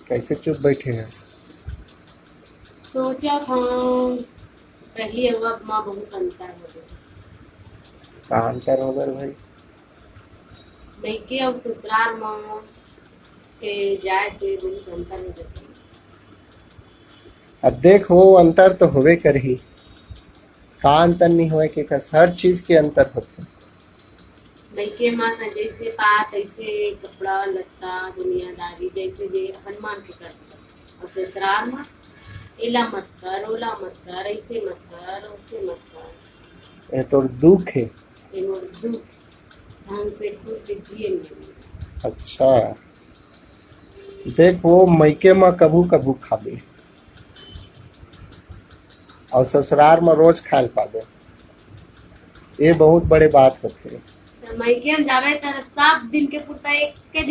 कैसे चुप बैठे हैं? सोचा था पहली और अब माँ बहुत अंतर हो गया। कहाँ अंतर होगा भाई? मैके और ससुराल माँ के जाए से बहुत अंतर हो जाता है। अब देख वो अंतर तो होवे करही। का अंतर नहीं होए के कस हर चीज के अंतर होते। मैके माँ का जैसे बात ऐसे कपड़ा लत्ता दुनियादारी जैसे जे हनुमान के करता और ससुराल माँ इला मत कर ओला मत कर ऐसे मत कर वैसे मत कर। ये तो दुख है। ये मोर दुख ढंग से खुद के जिए नहीं। अच्छा, देख वो मैके में कभू कभू खाबे और ससुराल में रोज खाए पाबे। ये बहुत बड़े बात होते। तो मैके में जावे तो सब दिन के पुरता एक के